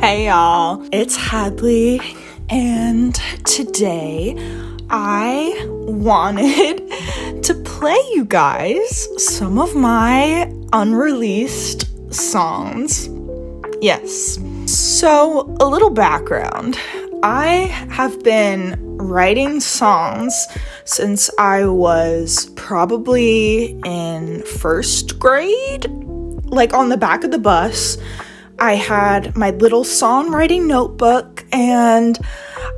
Hey y'all, it's Hadley, and today I wanted to play you guys some of my unreleased songs. Yes. So, a little background. I have been writing songs since I was probably in first grade. Like on the back of the bus, I had my little songwriting notebook and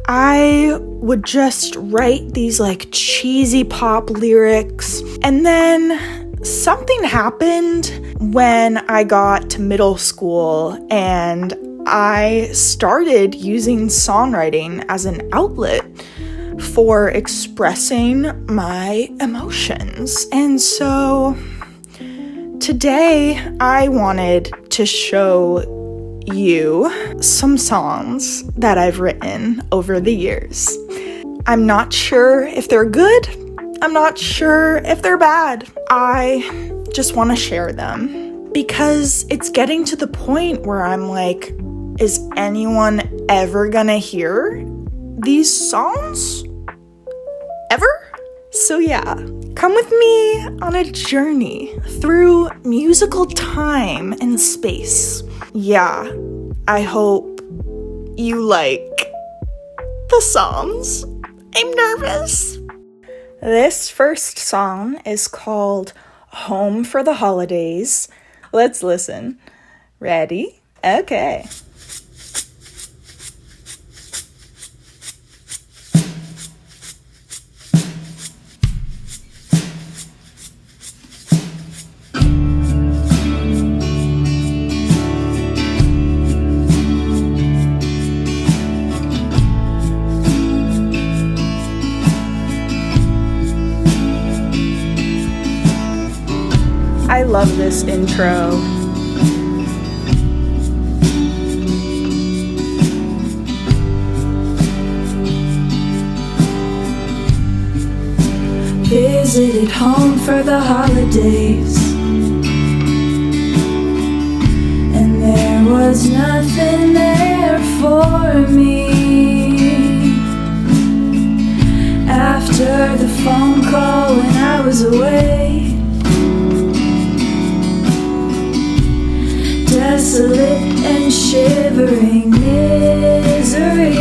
I would just write these like cheesy pop lyrics. And then something happened when I got to middle school and I started using songwriting as an outlet for expressing my emotions. And so today I wanted to show you some songs that I've written over the years. I'm not sure if they're good. I'm not sure if they're bad. I just want to share them because it's getting to the point where I'm like, is anyone ever gonna hear these songs? Ever? So yeah, come with me on a journey through musical time and space. Yeah, I hope you like the songs. I'm nervous. This first song is called Home for the Holidays. Let's listen. Ready? Okay. I love this intro. Visited home for the holidays, and there was nothing there for me. After the phone call when I was away, desolate and shivering misery,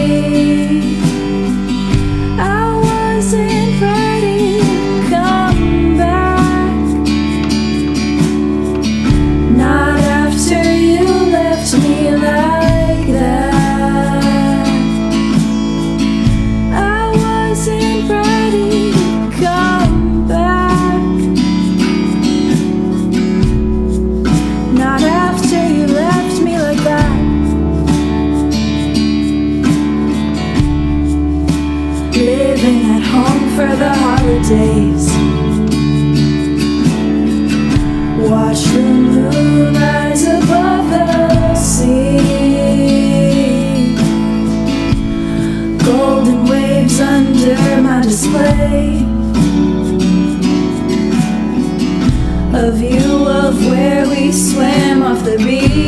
I wasn't ready to come back. Not after you left me like that. I wasn't ready to come back. Not after you left me like that. Living at home for the holidays, watch the moon rise above the sea, golden waves under my display, a view of where we swam off the beach.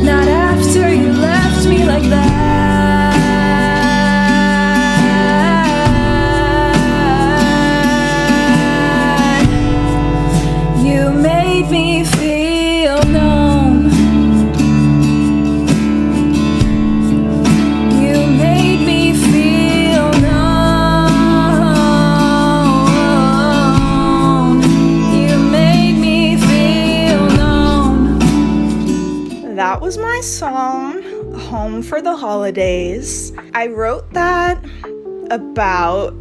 Not after you left me like that. You made me feel known. You made me feel known. You made me feel known. That was my song, Home for the Holidays. I wrote that about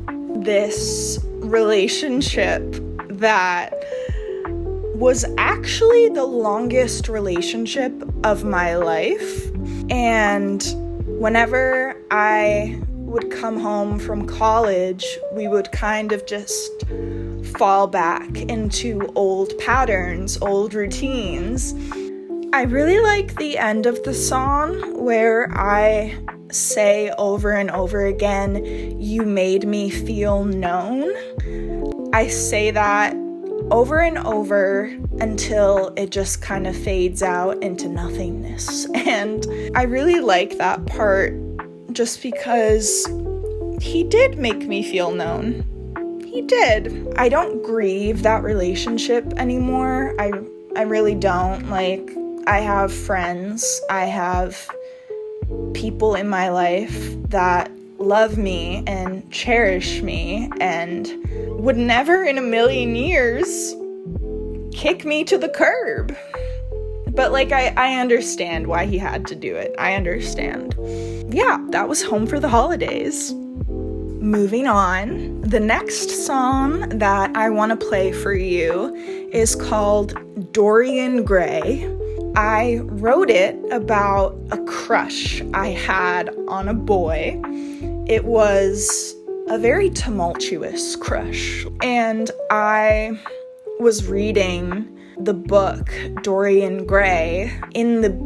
this relationship that was actually the longest relationship of my life. And whenever I would come home from college, we would kind of just fall back into old patterns, old routines. I really like the end of the song where I say over and over again, you made me feel known. I say that over and over until it just kind of fades out into nothingness. And I really like that part just because he did make me feel known. He did. I don't grieve that relationship anymore. I really don't. Like, I have friends, I have people in my life that love me and cherish me and would never in a million years kick me to the curb. But like, I understand why he had to do it. I understand. Yeah, that was Home for the Holidays. Moving on, the next song that I want to play for you is called Dorian Gray. I wrote it about a crush I had on a boy. It was a very tumultuous crush, and I was reading the book Dorian Gray in the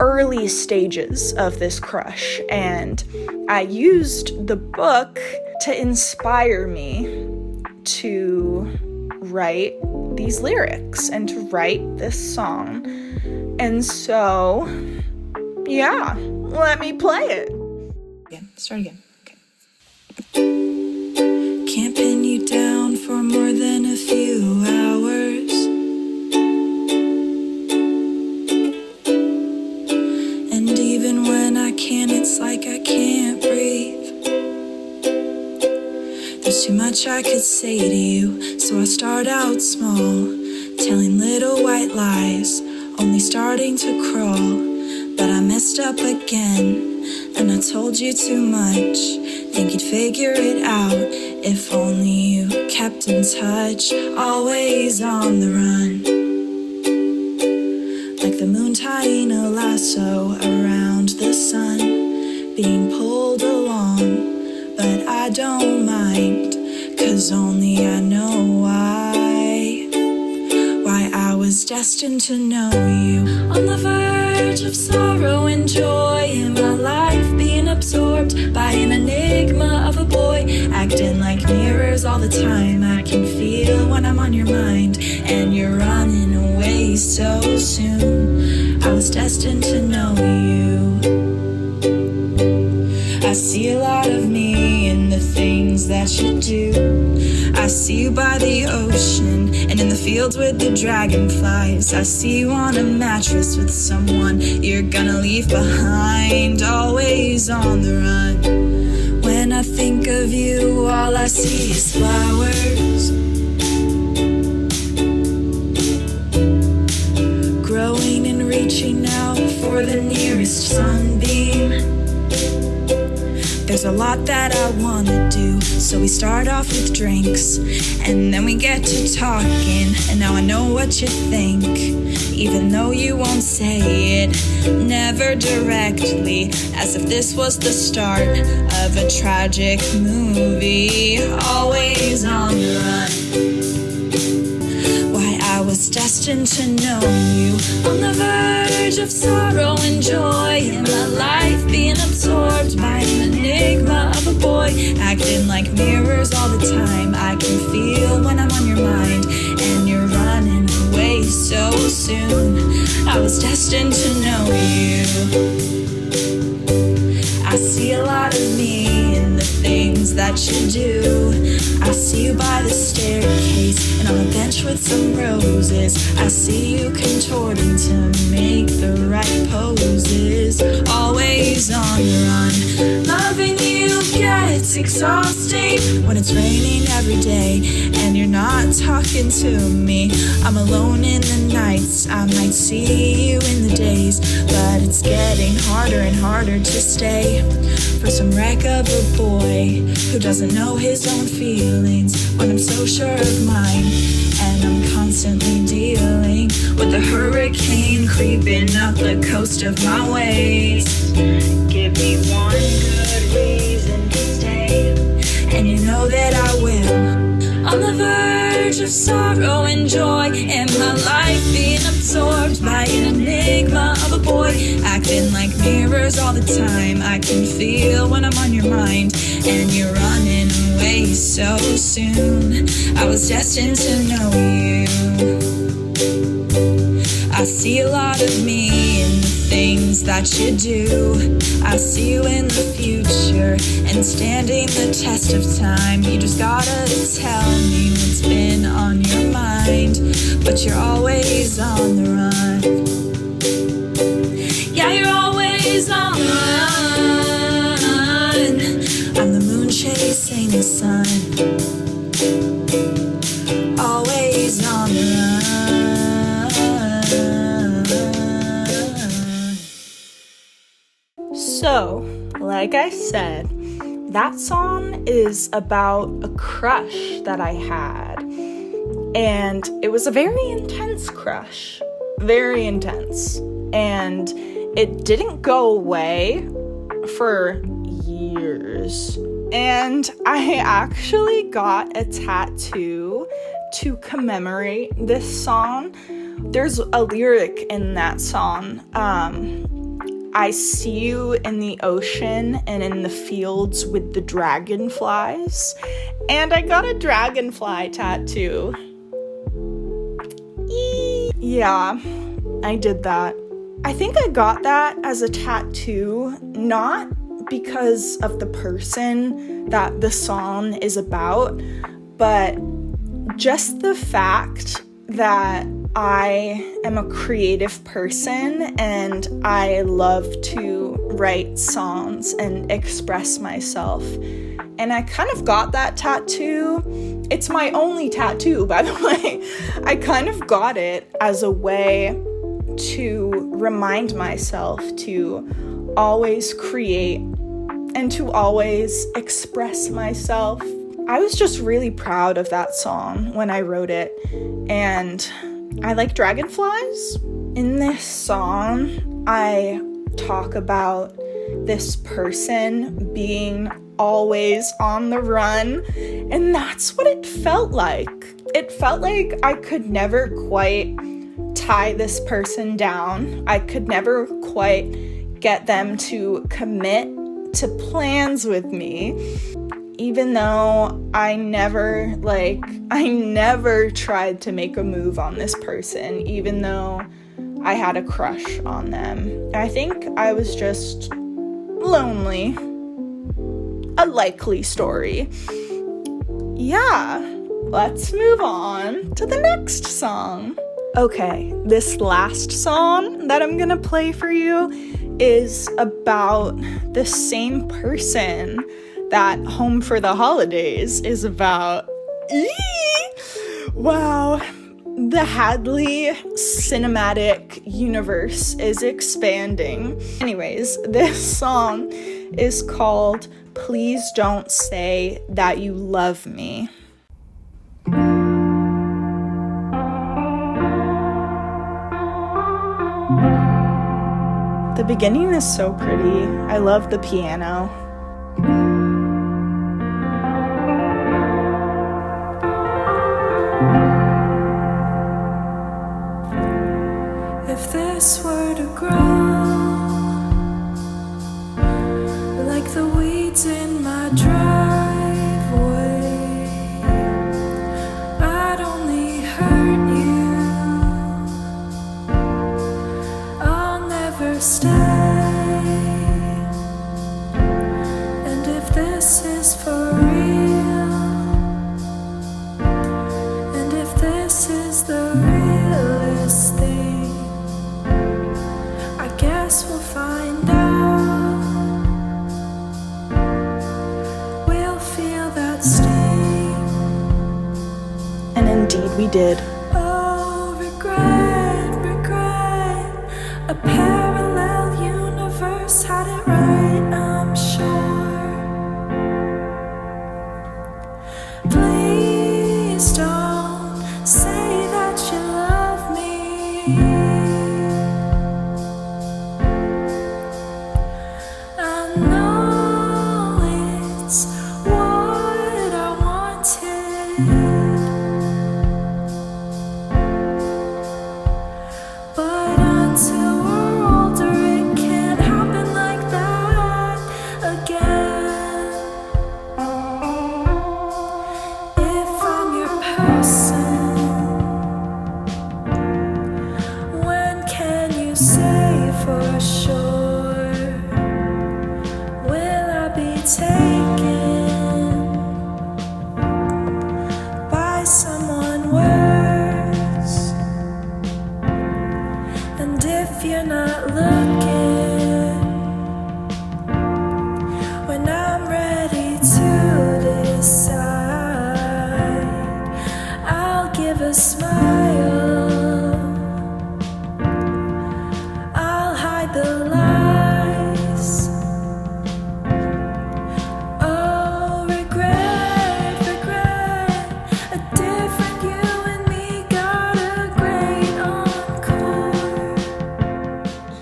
early stages of this crush, and I used the book to inspire me to write these lyrics and to write this song. And so, yeah, let me play it. Start again. Okay. Can't pin you down for more than a few hours. And even when I can, it's like I can't breathe. There's too much I could say to you, so I start out small, telling little white lies, only starting to crawl. But I messed up again, and I told you too much. Think you'd figure it out if only you kept in touch. Always on the run, like the moon tying a lasso around the sun, being pulled along. But I don't mind, 'cause only I know why I was destined to know you. On the verge of sorrow and joy in my life, being absorbed by an enigma of a boy, acting like mirrors all the time. I can feel when I'm on your mind, and you're running away so soon. I was destined to know you. I see a lot of me in the things that you do. I see you by the ocean and in the fields with the dragonflies. I see you on a mattress with someone you're gonna leave behind. Always on the run. When I think of you, all I see is flowers, growing and reaching out for the nearest sunbeam. There's a lot that I wanna do, so we start off with drinks, and then we get to talking, and now I know what you think, even though you won't say it, never directly, as if this was the start of a tragic movie. Always on the run. Why I was destined to know you. On the verge of sorrow and joy in my life, being absorbed by an enigma of a boy, acting like mirrors all the time. I can feel when I'm on your mind, and you're running away so soon. I was destined to know you. I see a lot of me in the things that you do. I see you by the staircase and on a bench with some roses. I see you contorting to make the right poses. Always on the run. Loving you gets exhausting when it's raining every day and you're not talking to me. I'm alone in the nights, I might see you in the days, but it's getting harder and harder to stay for some wreck of a boy who doesn't know his own feelings when I'm so sure of mine. And I'm constantly dealing with the hurricane creeping up the coast of my ways. Give me one good reason to stay, and you know that I will. On the verge of sorrow and joy in my life, being absorbed by an enigma of a boy, acting like mirrors all the time. I can feel when I'm on your mind, and you're running away so soon. I was destined to know you. I see a lot of me in the things that you do. I see you in the future and standing the test of time. You just gotta tell me what's been on your mind, but you're always on the run. Yeah, you're always on the run. I'm the moon chasing the sun, always on the run. So, like I said, that song is about a crush that I had. And it was a very intense crush. Very intense. And it didn't go away for years. And I actually got a tattoo to commemorate this song. There's a lyric in that song. I see you in the ocean and in the fields with the dragonflies. And I got a dragonfly tattoo. Yeah, I did that. I think I got that as a tattoo, not because of the person that the song is about, but just the fact that I am a creative person and I love to write songs and express myself. And I kind of got that tattoo. It's my only tattoo, by the way. I kind of got it as a way to remind myself to always create and to always express myself. I was just really proud of that song when I wrote it, and I like dragonflies. In this song, I talk about this person being always on the run, and that's what it felt like. It felt like I could never quite tie this person down. I could never quite get them to commit to plans with me, even though I never tried to make a move on this person, even though I had a crush on them. I think I was just lonely. A likely story. Yeah, let's move on to the next song. Okay, this last song that I'm gonna play for you is about the same person that Home for the Holidays is about. Wow, the Hadley cinematic universe is expanding. Anyways, this song is called Please Don't Say That You Love Me. The beginning is so pretty. I love the piano. If this were to grow like the weeds in my driveway, I'd only hurt you. I'll never stay. And if this is for real, and if this is the realest thing, I guess we'll find out. We'll feel that sting. And indeed we did. Oh, regret, regret. A parallel universe had it right, I'm sure. Please don't say that you love me. I know it's what I wanted, but until we're older shore, will I be taken by someone worse? And if you're not looking, when I'm ready to decide, I'll give a smile. I'll hide the lies. Oh, regret, regret. A different you and me got a great encore.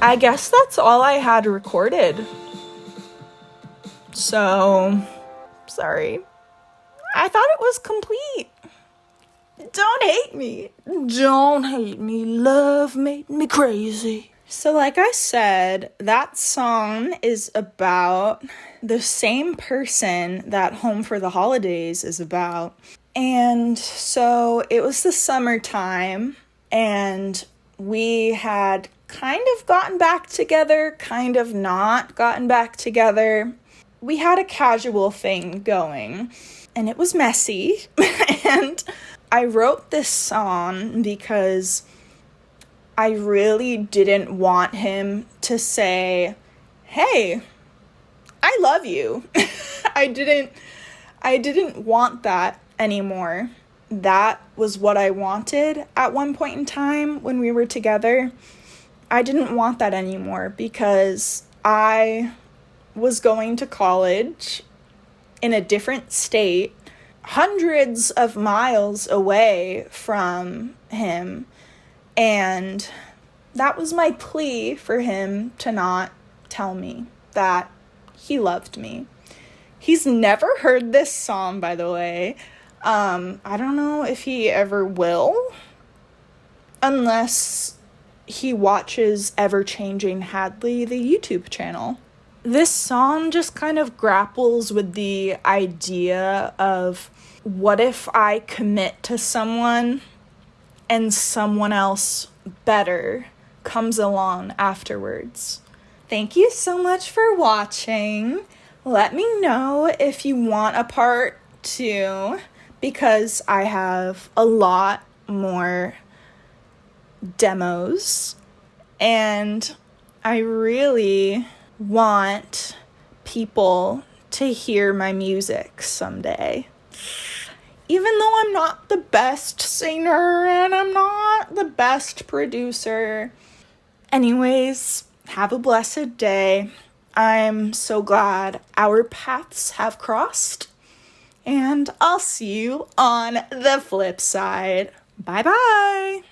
I guess that's all I had recorded. So, sorry. I thought it was complete. Don't hate me. Don't hate me. Love made me crazy. So like I said, that song is about the same person that Home for the Holidays is about. And so it was the summertime, and we had kind of gotten back together, kind of not gotten back together. We had a casual thing going, and it was messy. And I wrote this song because I really didn't want him to say, "Hey, I love you." I didn't want that anymore. That was what I wanted at one point in time when we were together. I didn't want that anymore because I was going to college in a different state, hundreds of miles away from him, and that was my plea for him to not tell me that he loved me. He's never heard this song, by the way. I don't know if he ever will, unless he watches Ever-Changing Hadley, the YouTube channel. This song just kind of grapples with the idea of, what if I commit to someone and someone else better comes along afterwards? Thank you so much for watching. Let me know if you want a part 2, because I have a lot more demos, and I really want people to hear my music someday. Even though I'm not the best singer and I'm not the best producer. Anyways, have a blessed day. I'm so glad our paths have crossed, and I'll see you on the flip side. Bye-bye.